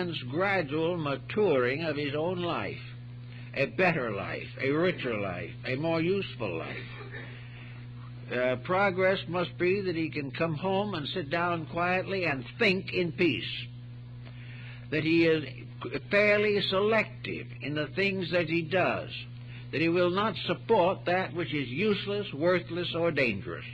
man's gradual maturing of his own life, a better life, a richer life, a more useful life. Progress must be that he can come home and sit down quietly and think in peace, that he is fairly selective in the things that he does, that he will not support that which is useless, worthless, or dangerous,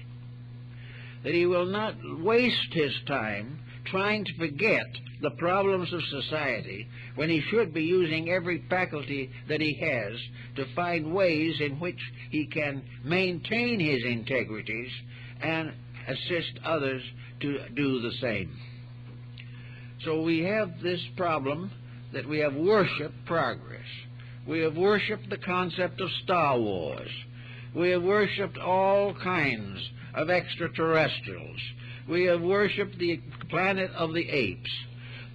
that he will not waste his time trying to forget the problems of society when he should be using every faculty that he has to find ways in which he can maintain his integrities and assist others to do the same. So we have this problem that we have worshipped progress. We have worshipped the concept of Star Wars. We have worshipped all kinds of extraterrestrials. We have worshipped the planet of the apes.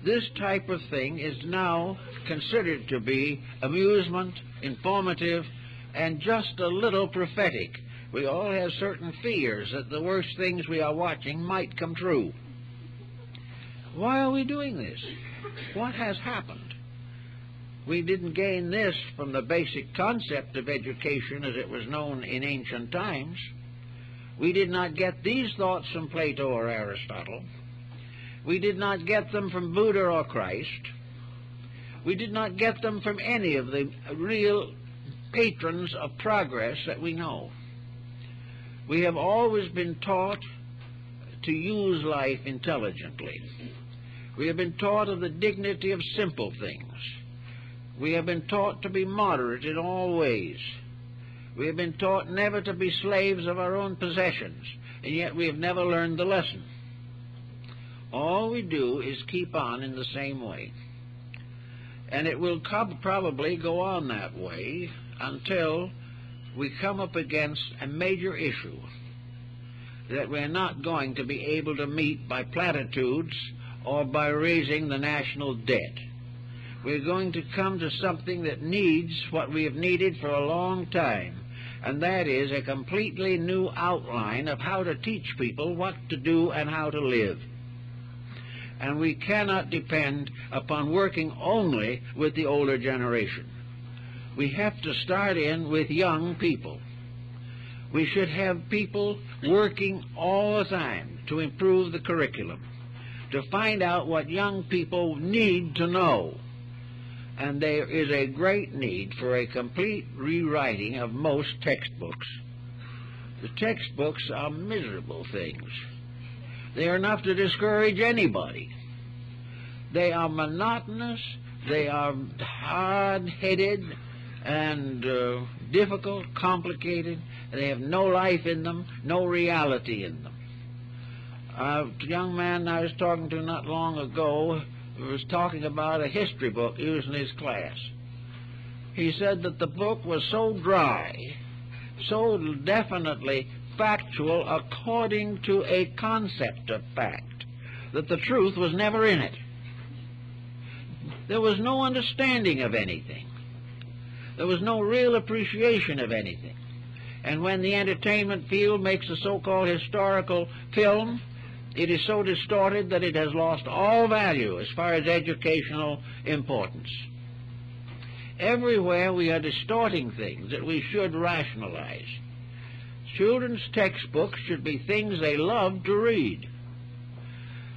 This type of thing is now considered to be amusement, informative, and just a little prophetic. We all have certain fears that the worst things we are watching might come true. Why are we doing this? What has happened? We didn't gain this from the basic concept of education as it was known in ancient times. We did not get these thoughts from Plato or Aristotle. We did not get them from Buddha or Christ. We did not get them from any of the real patrons of progress that we know. We have always been taught to use life intelligently. We have been taught of the dignity of simple things. We have been taught to be moderate in all ways. We have been taught never to be slaves of our own possessions, and yet we have never learned the lesson. All we do is keep on in the same way. And it will probably go on that way until we come up against a major issue that we're not going to be able to meet by platitudes or by raising the national debt. We're going to come to something that needs what we have needed for a long time, and that is a completely new outline of how to teach people what to do and how to live. And we cannot depend upon working only with the older generation. We have to start in with young people. We should have people working all the time to improve the curriculum, to find out what young people need to know. And there is a great need for a complete rewriting of most textbooks. The textbooks are miserable things. They are enough to discourage anybody. They are monotonous, they are hard-headed and difficult, complicated. They have no life in them, no reality in them. A young man I was talking to not long ago was talking about a history book used in his class. He said that the book was so dry, so definitely factual according to a concept of fact, that the truth was never in it. There was no understanding of anything. There was no real appreciation of anything. And when the entertainment field makes a so-called historical film, it is so distorted that it has lost all value as far as educational importance. Everywhere we are distorting things that we should rationalize. Children's textbooks should be things they love to read,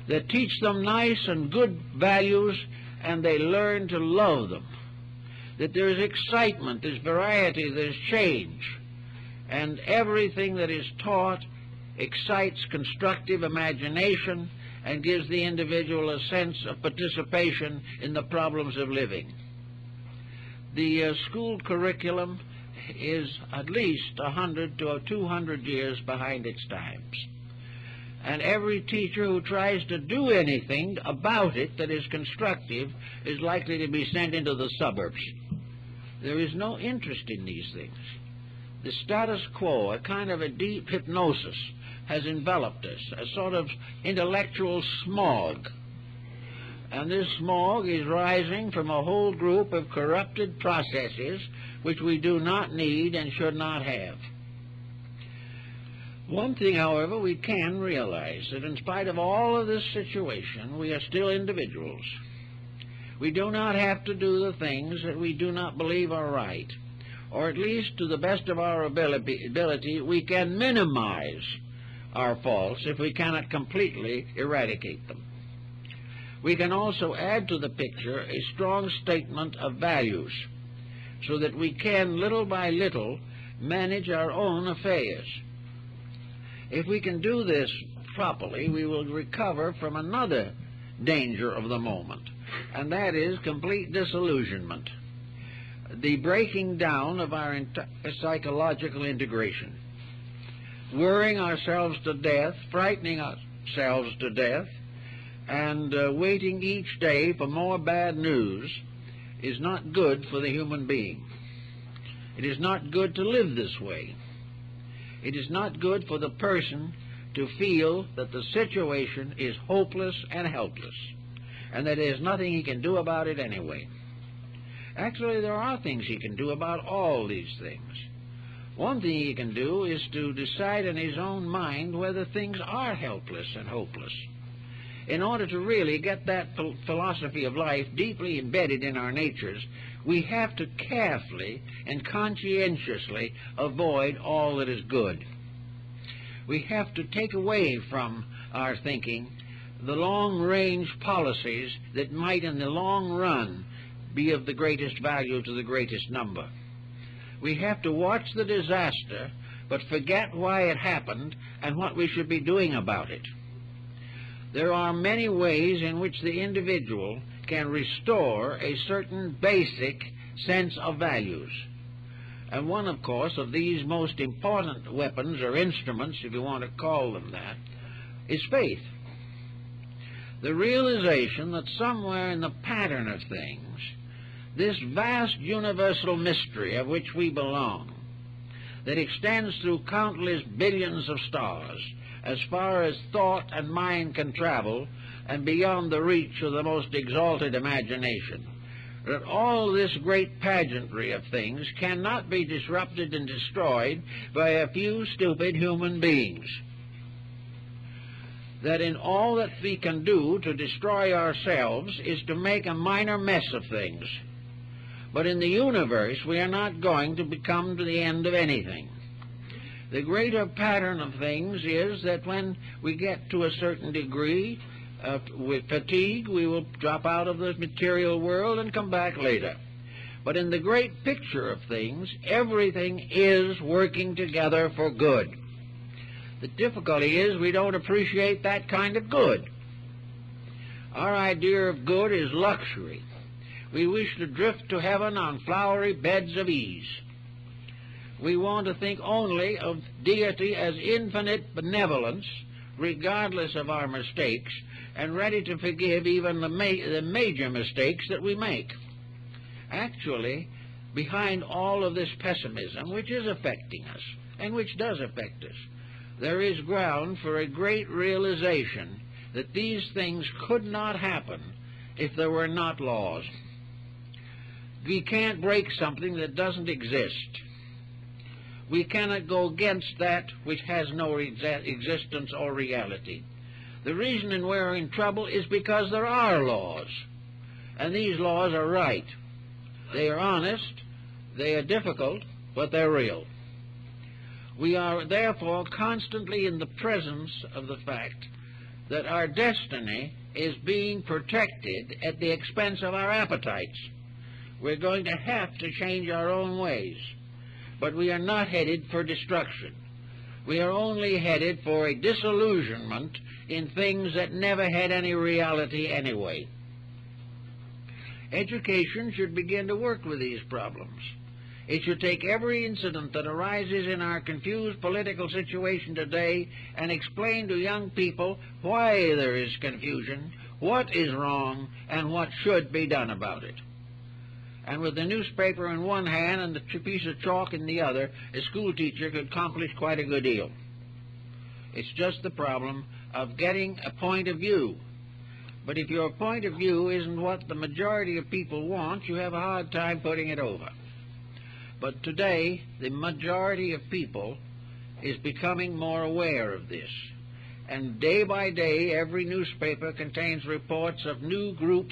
that teach them nice and good values, and they learn to love them, that there is excitement, there's variety, there's change, and everything that is taught excites constructive imagination and gives the individual a sense of participation in the problems of living. The school curriculum is at least 100 to 200 years behind its times. And every teacher who tries to do anything about it that is constructive is likely to be sent into the suburbs. There is no interest in these things. The status quo, a kind of a deep hypnosis, has enveloped us, a sort of intellectual smog. And this smog is rising from a whole group of corrupted processes which we do not need and should not have. One thing, however, we can realize, that in spite of all of this situation, we are still individuals. We do not have to do the things that we do not believe are right, or at least to the best of our ability we can minimize our faults if we cannot completely eradicate them. We can also add to the picture a strong statement of values, so that we can, little by little, manage our own affairs. If we can do this properly, we will recover from another danger of the moment, and that is complete disillusionment, the breaking down of our psychological integration, worrying ourselves to death, frightening ourselves to death, and waiting each day for more bad news is not good for the human being. It is not good to live this way. It is not good for the person to feel that the situation is hopeless and helpless, and that there's nothing he can do about it anyway. Actually, there are things he can do about all these things. One thing he can do is to decide in his own mind whether things are helpless and hopeless. In order to really get that philosophy of life deeply embedded in our natures, we have to carefully and conscientiously avoid all that is good. We have to take away from our thinking the long-range policies that might in the long run be of the greatest value to the greatest number. We have to watch the disaster, but forget why it happened and what we should be doing about it. There are many ways in which the individual can restore a certain basic sense of values. And one, of course, of these most important weapons or instruments, if you want to call them that, is faith. The realization that somewhere in the pattern of things, this vast universal mystery of which we belong, that extends through countless billions of stars, as far as thought and mind can travel, and beyond the reach of the most exalted imagination, that all this great pageantry of things cannot be disrupted and destroyed by a few stupid human beings. That in all that we can do to destroy ourselves is to make a minor mess of things. But in the universe, we are not going to become to the end of anything. The greater pattern of things is that when we get to a certain degree with fatigue, we will drop out of the material world and come back later. But in the great picture of things, everything is working together for good. The difficulty is we don't appreciate that kind of good. Our idea of good is luxury. We wish to drift to heaven on flowery beds of ease. We want to think only of deity as infinite benevolence, regardless of our mistakes, and ready to forgive even the major mistakes that we make. Actually, behind all of this pessimism, which is affecting us, and which does affect us, there is ground for a great realization that these things could not happen if there were not laws. We can't break something that doesn't exist. We cannot go against that which has no existence or reality. The reason we're in trouble is because there are laws, and these laws are right. They are honest, they are difficult, but they're real. We are therefore constantly in the presence of the fact that our destiny is being protected at the expense of our appetites. We're going to have to change our own ways, but we are not headed for destruction. We are only headed for a disillusionment in things that never had any reality anyway. Education should begin to work with these problems. It should take every incident that arises in our confused political situation today and explain to young people why there is confusion, what is wrong, and what should be done about it. And with the newspaper in one hand and the piece of chalk in the other, a school teacher could accomplish quite a good deal. It's just the problem of getting a point of view. But if your point of view isn't what the majority of people want, you have a hard time putting it over. But today, the majority of people is becoming more aware of this. And day by day, every newspaper contains reports of new groups